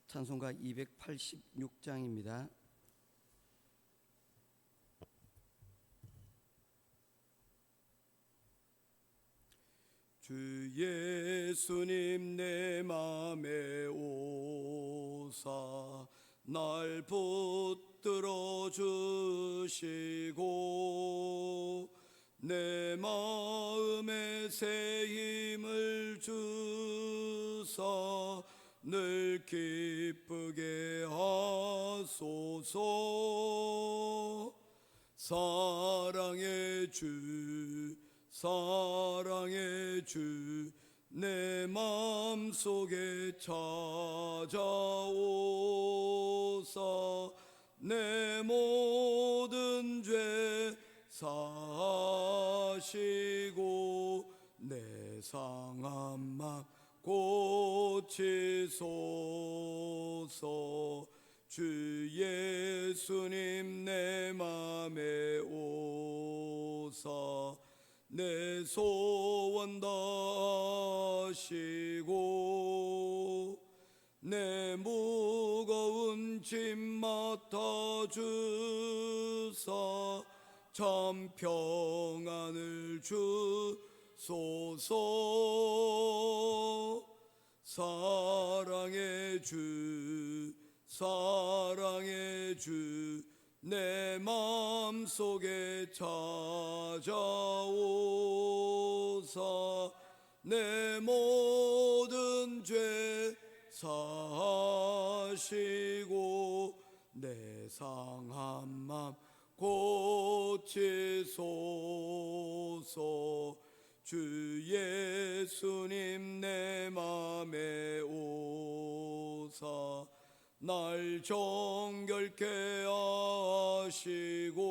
찬송가 286장입니다. 주 예수님 내 맘에 오사 날 붙들어 주시고 내 마음에 새 힘을 주사 늘 기쁘게 하소서. 사랑의 주 사랑의 주 내 맘속에 찾아오사 내 모든 죄 사하시고 내 상한 맘 고치소서. 주 예수님 내 맘에 오사 내 소원 다하시고 내 무거운 짐 맡아주사 참 평안을 주소서. 사랑의 주 사랑의 주 내 맘속에 찾아오사 내 모든 죄 사하시고 내 상한 맘 고치소서. 주 예수님 내 맘에 오사 날 정결케 하시고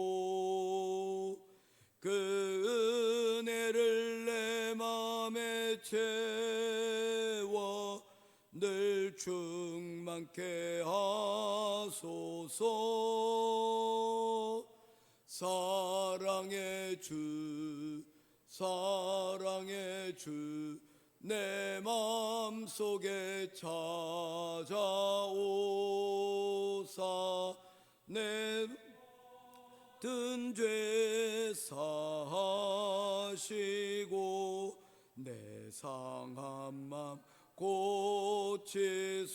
그 은혜를 내 맘에 채워 늘 충만케 하소서. 사랑의 주 사랑의 주 내 맘속에 찾아오사 내 모든 죄 사하시고 내 상한 맘 고치소서.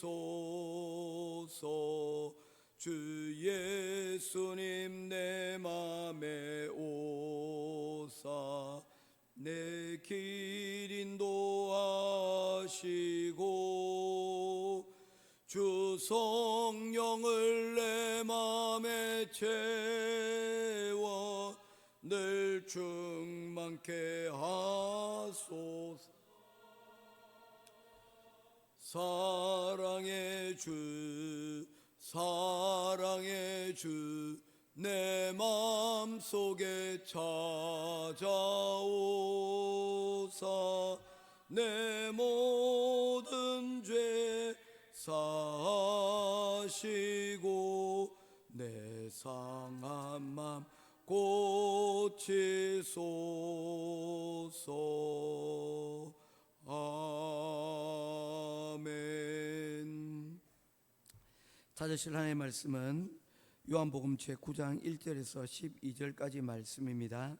주 예수님 내 맘에 오사 내 길 인도하시고 주 성령을 내 맘에 채워 늘 충만케 하소서. 사랑의 주 사랑의 주 내 맘속에 찾아오사 내 모든 죄 사하시고 내 상한 맘 고치소서. 아멘. 찾으실 하나님의 말씀은 요한복음 제9장 1절에서 12절까지 말씀입니다.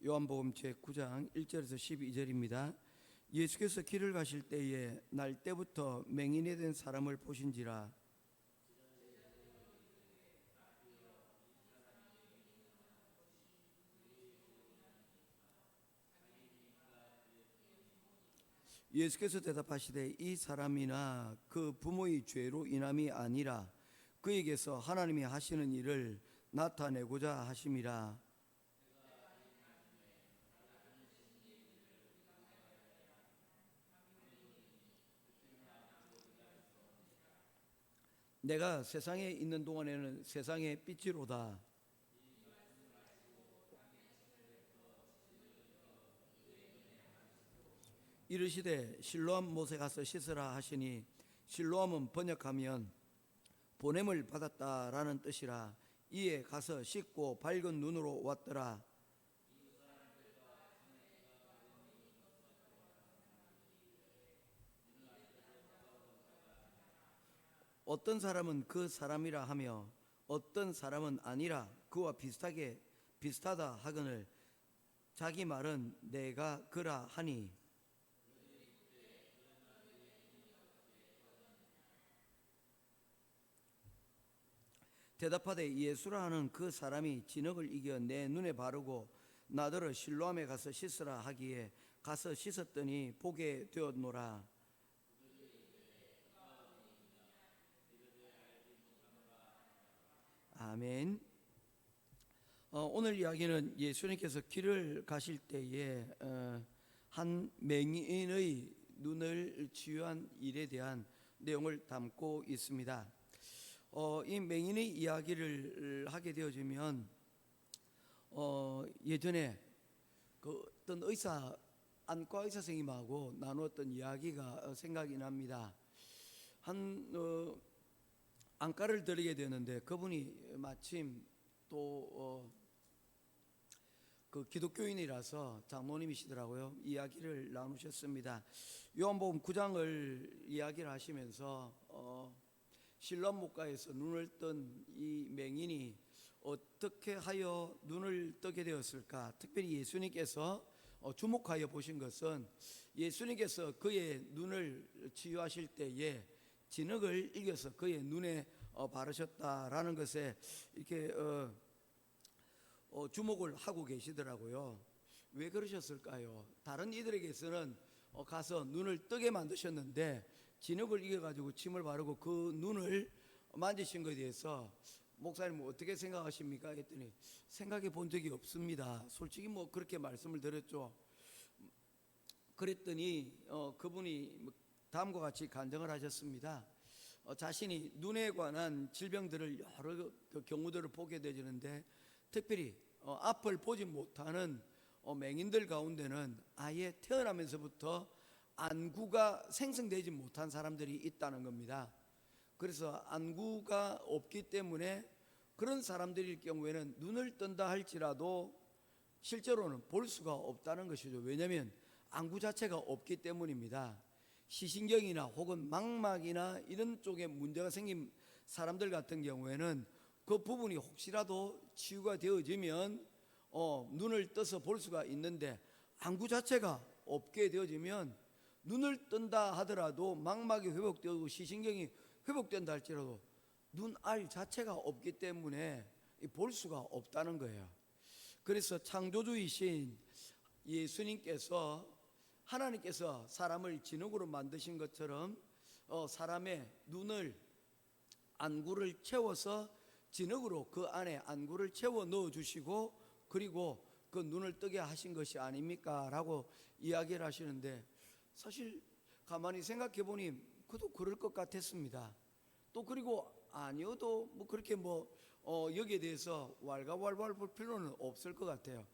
요한복음 제9장 1절에서 12절입니다. 예수께서 길을 가실 때에 날 때부터 맹인이 된 사람을 보신지라. 예수께서 대답하시되 이 사람이나 그 부모의 죄로 인함이 아니라 그에게서 하나님이 하시는 일을 나타내고자 하심이라. 내가 세상에 있는 동안에는 세상의 빛이로다. 이르시되 실로암 못에 가서 씻으라 하시니 실로암은 번역하면 보냄을 받았다라는 뜻이라. 이에 가서 씻고 밝은 눈으로 왔더라. 어떤 사람은 그 사람이라 하며 어떤 사람은 아니라 그와 비슷하다 하거늘 자기 말은 내가 그라 하니 대답하되 예수라 하는 그 사람이 진흙을 이겨 내 눈에 바르고 나더러 실로암에 가서 씻으라 하기에 가서 씻었더니 보게 되었노라. 아멘. 오늘 이야기는 예수님께서 길을 가실 때에 한 맹인의 눈을 치유한 일에 대한 내용을 담고 있습니다. 이 맹인의 이야기를 하게 되어지면 예전에 그 어떤 안과 의사 선생님하고 나누었던 이야기가 생각이 납니다. 한 안과를 들리게 되었는데 그분이 마침 또 그 기독교인이라서 장로님이시더라고요. 이야기를 나누셨습니다. 요한복음 9장을 이야기를 하시면서 실로암 목가에서 눈을 뜬 이 맹인이 어떻게 하여 눈을 뜨게 되었을까? 특별히 예수님께서 주목하여 보신 것은 예수님께서 그의 눈을 치유하실 때에 진흙을 이겨서 그의 눈에 바르셨다라는 것에 이렇게 주목을 하고 계시더라고요. 왜 그러셨을까요? 다른 이들에게서는 가서 눈을 뜨게 만드셨는데 진흙을 이겨가지고 침을 바르고 그 눈을 만지신 것에 대해서 목사님 어떻게 생각하십니까? 했더니 생각해 본 적이 없습니다. 솔직히 그렇게 말씀을 드렸죠. 그랬더니 그분이 다음과 같이 간증을 하셨습니다. 자신이 눈에 관한 질병들을 여러 경우들을 보게 되지는데 특별히 앞을 보지 못하는 맹인들 가운데는 아예 태어나면서부터 안구가 생성되지 못한 사람들이 있다는 겁니다. 그래서 안구가 없기 때문에 그런 사람들일 경우에는 눈을 뜬다 할지라도 실제로는 볼 수가 없다는 것이죠. 왜냐하면 안구 자체가 없기 때문입니다. 시신경이나 혹은 망막이나 이런 쪽에 문제가 생긴 사람들 같은 경우에는 그 부분이 혹시라도 치유가 되어지면 눈을 떠서 볼 수가 있는데 안구 자체가 없게 되어지면 눈을 뜬다 하더라도 망막이 회복되고 시신경이 회복된다 할지라도 눈알 자체가 없기 때문에 볼 수가 없다는 거예요. 그래서 창조주이신 예수님께서 하나님께서 사람을 진흙으로 만드신 것처럼 사람의 눈을 안구를 채워서 진흙으로 그 안에 안구를 채워 넣어 주시고 그리고 그 눈을 뜨게 하신 것이 아닙니까? 라고 이야기를 하시는데 사실 가만히 생각해 보니 그도 그럴 것 같았습니다. 또 그리고 아니어도 그렇게 여기에 대해서 왈가왈부할 필요는 없을 것 같아요.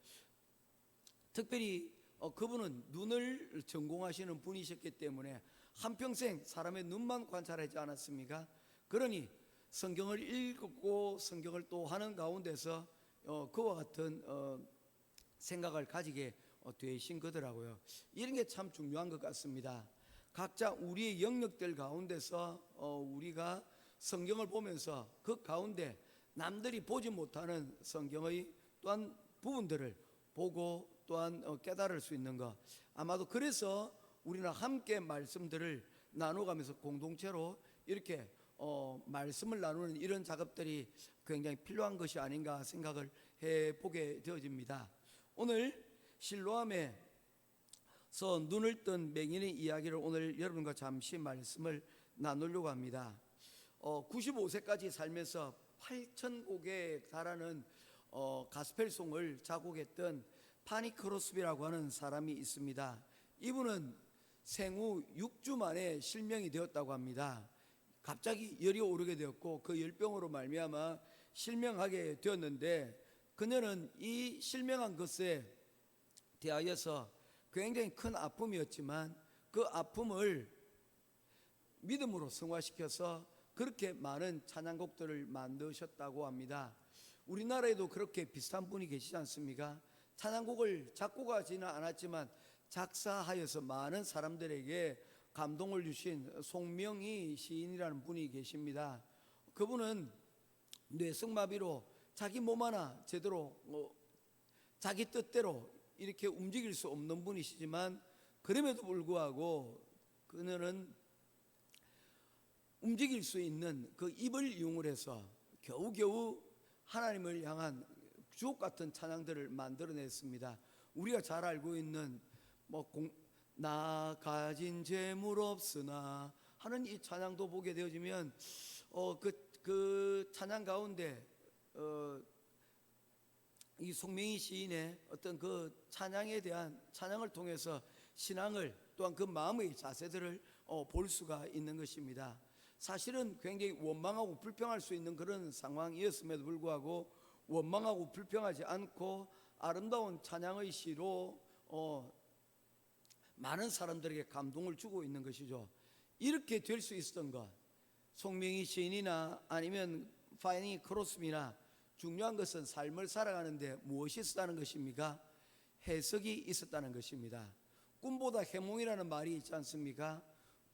특별히 그분은 눈을 전공하시는 분이셨기 때문에 한평생 사람의 눈만 관찰하지 않았습니까? 그러니 성경을 읽고 성경을 또 하는 가운데서 그와 같은 생각을 가지게 되신 거더라고요. 이런 게 참 중요한 것 같습니다. 각자 우리의 영역들 가운데서 우리가 성경을 보면서 그 가운데 남들이 보지 못하는 성경의 또한 부분들을 보고 또한 깨달을 수 있는 것, 아마도 그래서 우리는 함께 말씀들을 나눠가면서 공동체로 이렇게 말씀을 나누는 이런 작업들이 굉장히 필요한 것이 아닌가 생각을 해보게 되어집니다. 오늘 실로암에서 눈을 뜬 맹인의 이야기를 오늘 여러분과 잠시 말씀을 나누려고 합니다. 95세까지 살면서 8,000곡에 달하는 가스펠송을 작곡했던 파니 크로스비라고 하는 사람이 있습니다. 이분은 생후 6주 만에 실명이 되었다고 합니다. 갑자기 열이 오르게 되었고 그 열병으로 말미암아 실명하게 되었는데 그녀는 이 실명한 것에 대하여서 굉장히 큰 아픔이었지만 그 아픔을 믿음으로 승화시켜서 그렇게 많은 찬양곡들을 만드셨다고 합니다. 우리나라에도 그렇게 비슷한 분이 계시지 않습니까? 찬양곡을 작곡하지는 않았지만 작사하여서 많은 사람들에게 감동을 주신 송명희 시인이라는 분이 계십니다. 그분은 뇌성마비로 자기 몸 하나 제대로 자기 뜻대로 이렇게 움직일 수 없는 분이시지만 그럼에도 불구하고 그녀는 움직일 수 있는 그 입을 이용해서 겨우겨우 하나님을 향한 주옥 같은 찬양들을 만들어냈습니다. 우리가 잘 알고 있는 나 가진 재물 없으나 하는 이 찬양도 보게 되어지면 그 찬양 가운데 이 송명희 시인의 어떤 그 찬양에 대한 찬양을 통해서 신앙을 또한 그 마음의 자세들을 볼 수가 있는 것입니다. 사실은 굉장히 원망하고 불평할 수 있는 그런 상황이었음에도 불구하고 원망하고 불평하지 않고 아름다운 찬양의 시로 많은 사람들에게 감동을 주고 있는 것이죠. 이렇게 될 수 있었던 것, 송명희 시인이나 아니면 파니 크로스비나 중요한 것은 삶을 살아가는데 무엇이 있었다는 것입니까? 해석이 있었다는 것입니다. 꿈보다 해몽이라는 말이 있지 않습니까?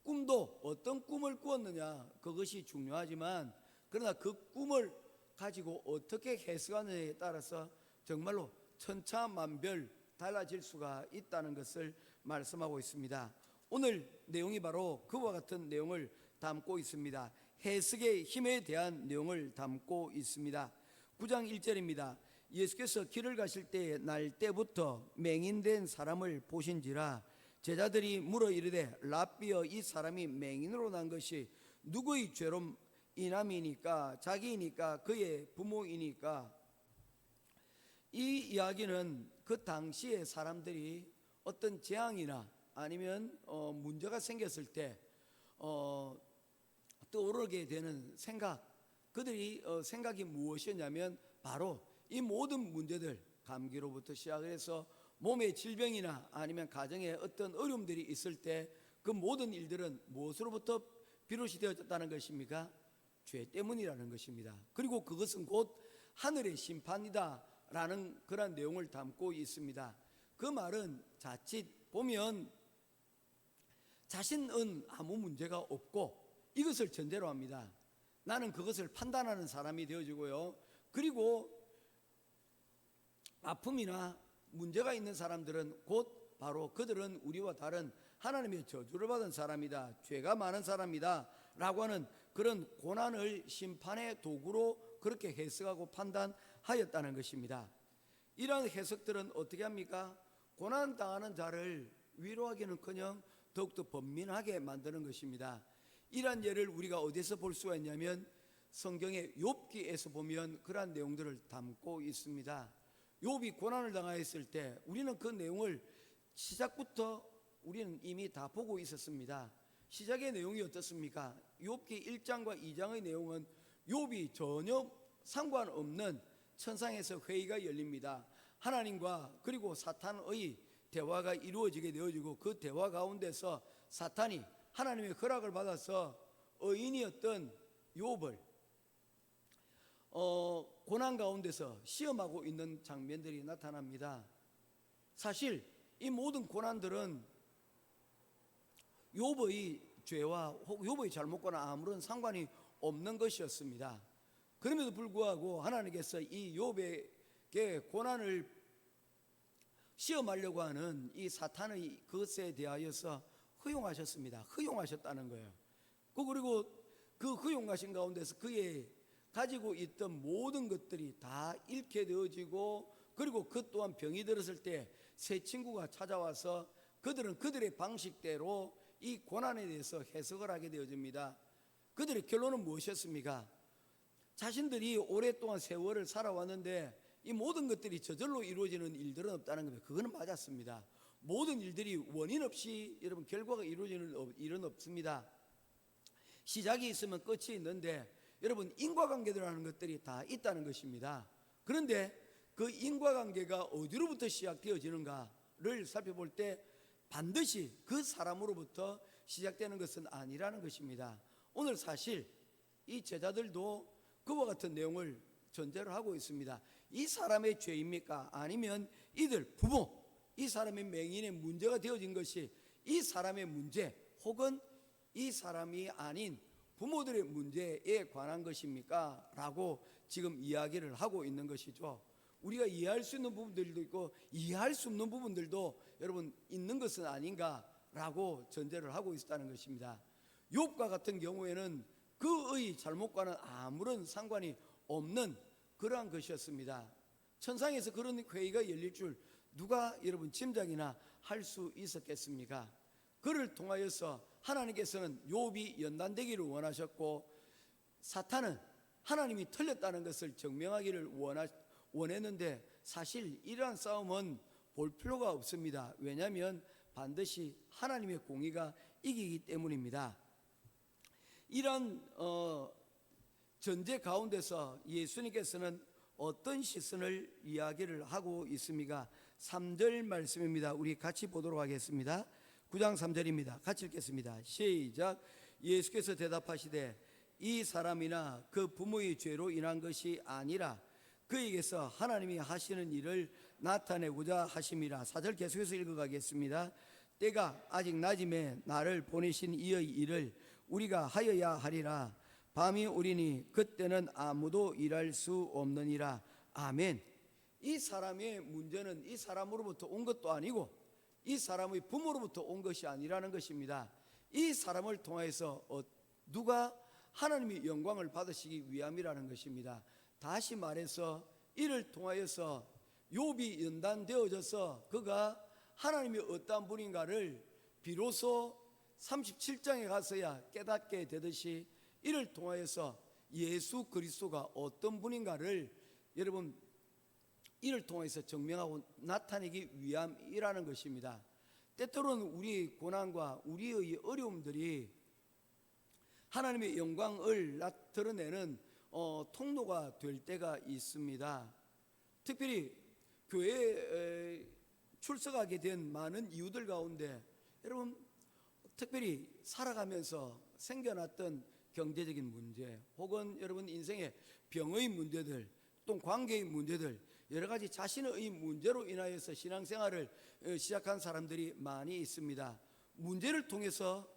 꿈도 어떤 꿈을 꾸었느냐 그것이 중요하지만 그러나 그 꿈을 가지고 어떻게 해석하느냐에 따라서 정말로 천차만별 달라질 수가 있다는 것을 말씀하고 있습니다. 오늘 내용이 바로 그와 같은 내용을 담고 있습니다. 해석의 힘에 대한 내용을 담고 있습니다. 9장 1절입니다. 예수께서 길을 가실 때에 날 때부터 맹인된 사람을 보신지라 제자들이 물어 이르되 랍비여 이 사람이 맹인으로 난 것이 누구의 죄로 인함이니까 자기이니까 그의 부모이니까. 이 이야기는 그 당시의 사람들이 어떤 재앙이나 아니면 문제가 생겼을 때 떠오르게 되는 생각, 그들이 생각이 무엇이었냐면 바로 이 모든 문제들, 감기로부터 시작해서 몸의 질병이나 아니면 가정에 어떤 어려움들이 있을 때 그 모든 일들은 무엇으로부터 비롯이 되어졌다는 것입니까? 죄 때문이라는 것입니다. 그리고 그것은 곧 하늘의 심판이다 라는 그런 내용을 담고 있습니다. 그 말은 자칫 보면 자신은 아무 문제가 없고 이것을 전제로 합니다. 나는 그것을 판단하는 사람이 되어지고요. 그리고 아픔이나 문제가 있는 사람들은 곧 바로 그들은 우리와 다른 하나님의 저주를 받은 사람이다, 죄가 많은 사람이다 라고 하는 그런 고난을 심판의 도구로 그렇게 해석하고 판단하였다는 것입니다. 이러한 해석들은 어떻게 합니까? 고난당하는 자를 위로하기는커녕 더욱더 번민하게 만드는 것입니다. 이러한 예를 우리가 어디서 볼 수가 있냐면 성경의 욥기에서 보면 그러한 내용들을 담고 있습니다. 욥이 고난을 당하였을 때 우리는 그 내용을 시작부터 우리는 이미 다 보고 있었습니다. 시작의 내용이 어떻습니까? 욥기 1장과 2장의 내용은 욥이 전혀 상관없는 천상에서 회의가 열립니다. 하나님과 그리고 사탄의 대화가 이루어지게 되어지고 그 대화 가운데서 사탄이 하나님의 허락을 받아서 의인이었던 욥을 고난 가운데서 시험하고 있는 장면들이 나타납니다. 사실 이 모든 고난들은 욥의 죄와 혹 욥의 잘못과는 아무런 상관이 없는 것이었습니다. 그럼에도 불구하고 하나님께서 이 욥에게 고난을 시험하려고 하는 이 사탄의 것에 대하여서 허용하셨습니다. 허용하셨다는 거예요. 그리고 그 허용하신 가운데서 그의 가지고 있던 모든 것들이 다 잃게 되어지고 그리고 그 또한 병이 들었을 때 새 친구가 찾아와서 그들은 그들의 방식대로 이 고난에 대해서 해석을 하게 되어집니다. 그들의 결론은 무엇이었습니까? 자신들이 오랫동안 세월을 살아왔는데 이 모든 것들이 저절로 이루어지는 일들은 없다는 겁니다. 그거는 맞았습니다. 모든 일들이 원인 없이 여러분 결과가 이루어지는 일은 없습니다. 시작이 있으면 끝이 있는데 여러분 인과관계들하는 것들이 다 있다는 것입니다. 그런데 그 인과관계가 어디로부터 시작되어지는가를 살펴볼 때 반드시 그 사람으로부터 시작되는 것은 아니라는 것입니다. 오늘 사실 이 제자들도 그와 같은 내용을 전제로 하고 있습니다. 이 사람의 죄입니까? 아니면 이들 부모, 이 사람의 맹인의 문제가 되어진 것이 이 사람의 문제, 혹은 이 사람이 아닌 부모들의 문제에 관한 것입니까? 라고 지금 이야기를 하고 있는 것이죠. 우리가 이해할 수 있는 부분들도 있고 이해할 수 없는 부분들도 여러분 있는 것은 아닌가라고 전제를 하고 있다는 것입니다. 욥과 같은 경우에는 그의 잘못과는 아무런 상관이 없는 그러한 것이었습니다. 천상에서 그런 회의가 열릴 줄 누가 여러분 짐작이나 할 수 있었겠습니까? 그를 통하여서 하나님께서는 욥이 연단되기를 원하셨고, 사탄은 하나님이 틀렸다는 것을 증명하기를 원했는데 사실 이러한 싸움은 볼 필요가 없습니다. 왜냐하면 반드시 하나님의 공의가 이기기 때문입니다. 이런 전제 가운데서 예수님께서는 어떤 시선을 이야기를 하고 있습니까? 3절 말씀입니다. 우리 같이 보도록 하겠습니다. 9장 3절입니다. 같이 읽겠습니다. 시작. 예수께서 대답하시되 이 사람이나 그 부모의 죄로 인한 것이 아니라 그에게서 하나님이 하시는 일을 나타내고자 하심이라. 4절 계속해서 읽어가겠습니다. 때가 아직 낮음에 나를 보내신 이의 일을 우리가 하여야 하리라. 밤이 오리니 그때는 아무도 일할 수 없느니라. 아멘. 이 사람의 문제는 이 사람으로부터 온 것도 아니고 이 사람의 부모로부터 온 것이 아니라는 것입니다. 이 사람을 통해서 누가 하나님의 영광을 받으시기 위함이라는 것입니다. 다시 말해서 이를 통하여서 욥이 연단되어져서 그가 하나님이 어떠한 분인가를 비로소 37장에 가서야 깨닫게 되듯이 이를 통하여서 예수 그리스도가 어떤 분인가를 여러분 이를 통해서 증명하고 나타내기 위함이라는 것입니다. 때때로는 우리 고난과 우리의 어려움들이 하나님의 영광을 드러내는 통로가 될 때가 있습니다. 특별히 교회에 출석하게 된 많은 이유들 가운데 여러분 특별히 살아가면서 생겨났던 경제적인 문제 혹은 여러분 인생의 병의 문제들 또 관계의 문제들 여러 가지 자신의 문제로 인하여서 신앙생활을 시작한 사람들이 많이 있습니다. 문제를 통해서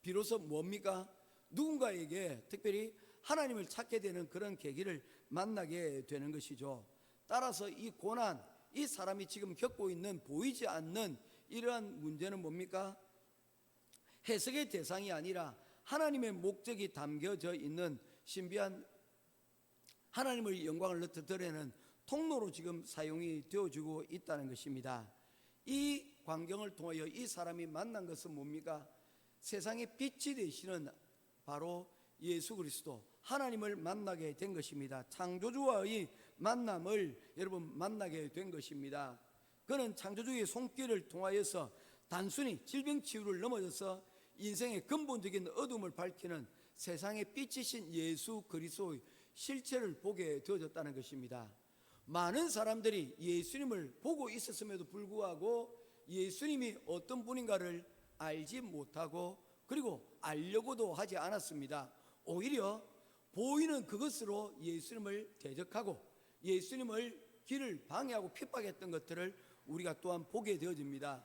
비로소 뭡니까? 누군가에게 특별히 하나님을 찾게 되는 그런 계기를 만나게 되는 것이죠. 따라서 이 고난, 이 사람이 지금 겪고 있는 보이지 않는 이러한 문제는 뭡니까? 해석의 대상이 아니라 하나님의 목적이 담겨져 있는 신비한 하나님의 영광을 드러내는 통로로 지금 사용이 되어지고 있다는 것입니다. 이 광경을 통하여 이 사람이 만난 것은 뭡니까? 세상의 빛이 되시는 바로 예수 그리스도 하나님을 만나게 된 것입니다. 창조주와의 만남을 여러분 만나게 된 것입니다. 그는 창조주의 손길을 통하여서 단순히 질병치유를 넘어져서 인생의 근본적인 어둠을 밝히는 세상의 빛이신 예수 그리스도의 실체를 보게 되어졌다는 것입니다. 많은 사람들이 예수님을 보고 있었음에도 불구하고 예수님이 어떤 분인가를 알지 못하고 그리고 알려고도 하지 않았습니다. 오히려 보이는 그것으로 예수님을 대적하고 예수님을 길을 방해하고 핍박했던 것들을 우리가 또한 보게 되어집니다.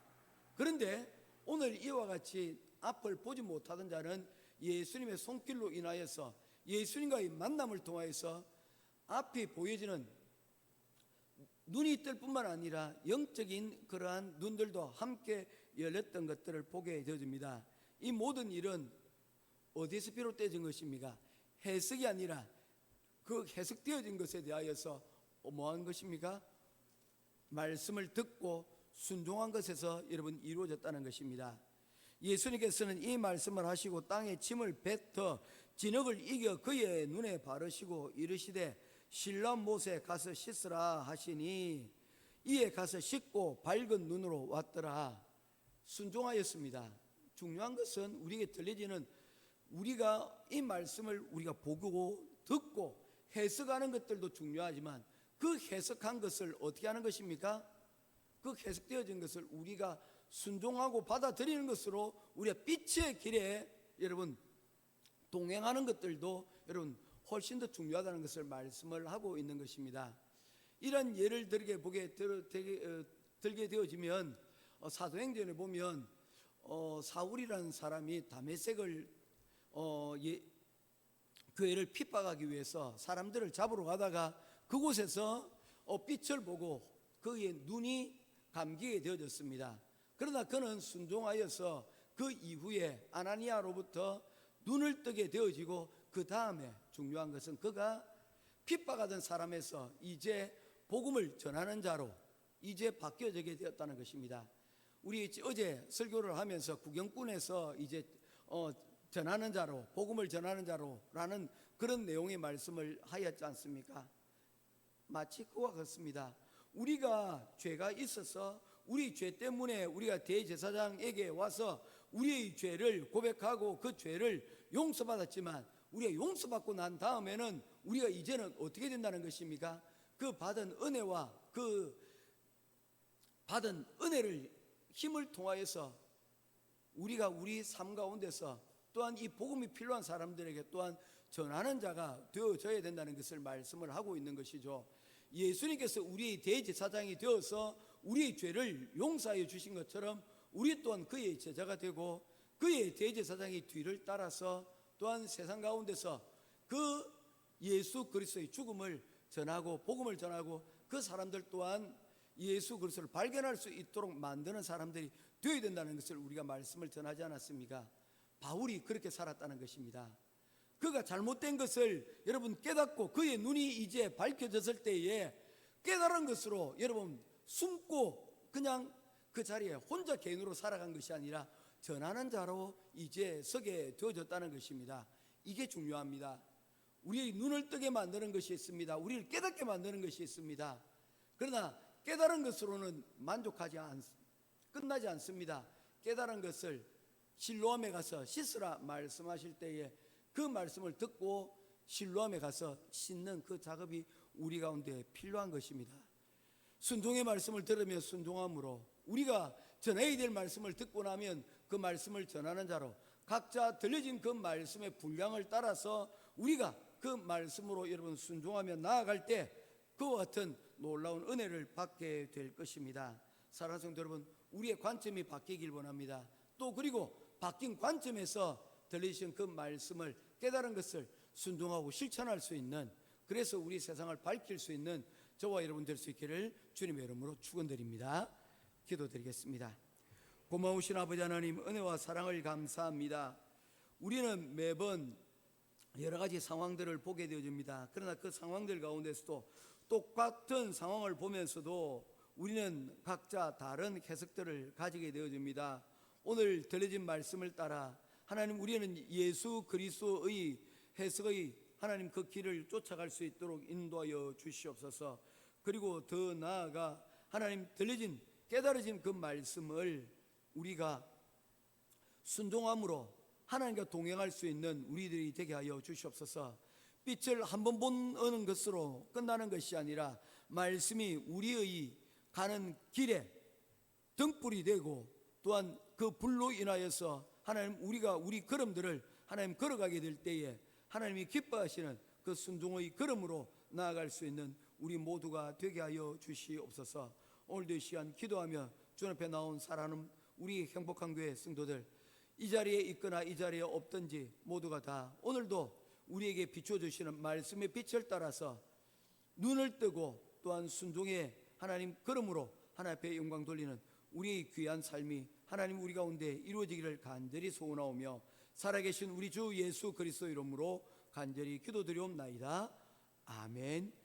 그런데 오늘 이와 같이 앞을 보지 못하던 자는 예수님의 손길로 인하여서 예수님과의 만남을 통하여서 앞이 보여지는 눈이 뜰 뿐만 아니라 영적인 그러한 눈들도 함께 열렸던 것들을 보게 되어집니다. 이 모든 일은 어디서 비롯되어진 것입니까? 해석이 아니라 그 해석되어진 것에 대하여서 뭐한 것입니까? 말씀을 듣고 순종한 것에서 여러분 이루어졌다는 것입니다. 예수님께서는 이 말씀을 하시고 땅에 침을 뱉어 진흙을 이겨 그의 눈에 바르시고 이르시되 실로 못에 가서 씻으라 하시니 이에 가서 씻고 밝은 눈으로 왔더라. 순종하였습니다. 중요한 것은 우리에게 들려지는 우리가 이 말씀을 우리가 보고 듣고 해석하는 것들도 중요하지만 그 해석한 것을 어떻게 하는 것입니까? 그 해석되어진 것을 우리가 순종하고 받아들이는 것으로 우리가 빛의 길에 여러분 동행하는 것들도 여러분 훨씬 더 중요하다는 것을 말씀을 하고 있는 것입니다. 이런 예를 들게 되어지면 사도행전에 보면 사울이라는 사람이 다메섹을 교회를 핍박하기 위해서 사람들을 잡으러 가다가 그곳에서 빛을 보고 그의 눈이 감기게 되어졌습니다. 그러나 그는 순종하여서 그 이후에 아나니아로부터 눈을 뜨게 되어지고, 그 다음에 중요한 것은 그가 핍박하던 사람에서 이제 복음을 전하는 자로 이제 바뀌어지게 되었다는 것입니다. 우리 어제 설교를 하면서 구경꾼에서 이제 전하는 자로, 복음을 전하는 자로라는 그런 내용의 말씀을 하였지 않습니까? 마치 그와 같습니다. 우리가 죄가 있어서 우리 죄 때문에 우리가 대제사장에게 와서 우리의 죄를 고백하고 그 죄를 용서받았지만, 우리가 용서받고 난 다음에는 우리가 이제는 어떻게 된다는 것입니까? 그 받은 은혜와 그 받은 은혜를 힘을 통하여서 우리가 우리 삶 가운데서 또한 이 복음이 필요한 사람들에게 또한 전하는 자가 되어져야 된다는 것을 말씀을 하고 있는 것이죠. 예수님께서 우리의 대제사장이 되어서 우리의 죄를 용서하여 주신 것처럼 우리 또한 그의 제자가 되고 그의 대제사장의 뒤를 따라서 또한 세상 가운데서 그 예수 그리스도의 죽음을 전하고 복음을 전하고 그 사람들 또한 예수 그리스도를 발견할 수 있도록 만드는 사람들이 되어야 된다는 것을 우리가 말씀을 전하지 않았습니까? 바울이 그렇게 살았다는 것입니다. 그가 잘못된 것을 여러분 깨닫고 그의 눈이 이제 밝혀졌을 때에 깨달은 것으로 여러분 숨고 그냥 그 자리에 혼자 개인으로 살아간 것이 아니라 전하는 자로 이제 서게 되어졌다는 것입니다. 이게 중요합니다. 우리의 눈을 뜨게 만드는 것이 있습니다. 우리를 깨닫게 만드는 것이 있습니다. 그러나 깨달은 것으로는 끝나지 않습니다. 깨달은 것을 실로암에 가서 씻으라 말씀하실 때에 그 말씀을 듣고 실로암에 가서 씻는 그 작업이 우리 가운데 필요한 것입니다. 순종의 말씀을 들으며 순종함으로 우리가 전해야 될 말씀을 듣고 나면 그 말씀을 전하는 자로 각자 들려진 그 말씀의 분량을 따라서 우리가 그 말씀으로 여러분 순종하며 나아갈 때 그와 같은 놀라운 은혜를 받게 될 것입니다. 사랑하는 성도 여러분, 우리의 관점이 바뀌길 원합니다. 또 그리고 바뀐 관점에서 들리신 그 말씀을 깨달은 것을 순종하고 실천할 수 있는, 그래서 우리 세상을 밝힐 수 있는 저와 여러분 될 수 있기를 주님의 이름으로 축원드립니다. 기도드리겠습니다. 고마우신 아버지 하나님, 은혜와 사랑을 감사합니다. 우리는 매번 여러 가지 상황들을 보게 되어집니다. 그러나 그 상황들 가운데서도 똑같은 상황을 보면서도 우리는 각자 다른 해석들을 가지게 되어집니다. 오늘 들려진 말씀을 따라 하나님, 우리는 예수 그리스도의 해석의 하나님 그 길을 쫓아갈 수 있도록 인도하여 주시옵소서. 그리고 더 나아가 하나님 들려진 깨달아진 그 말씀을 우리가 순종함으로 하나님과 동행할 수 있는 우리들이 되게 하여 주시옵소서. 빛을 한번 보는 것으로 끝나는 것이 아니라 말씀이 우리의 가는 길에 등불이 되고 또한 그 불로 인하여서 하나님 우리가 우리 걸음들을 하나님 걸어가게 될 때에 하나님이 기뻐하시는 그 순종의 걸음으로 나아갈 수 있는 우리 모두가 되게 하여 주시옵소서. 오늘도 이 시간 기도하며 주 앞에 나온 사랑하는 우리 행복한 교회 성도들, 이 자리에 있거나 이 자리에 없든지 모두가 다 오늘도 우리에게 비춰주시는 말씀의 빛을 따라서 눈을 뜨고 또한 순종의 하나님 걸음으로 하나님 앞에 영광 돌리는 우리의 귀한 삶이 하나님 우리 가운데 이루어지기를 간절히 소원하오며 살아계신 우리 주 예수 그리스도 이름으로 간절히 기도드리옵나이다. 아멘.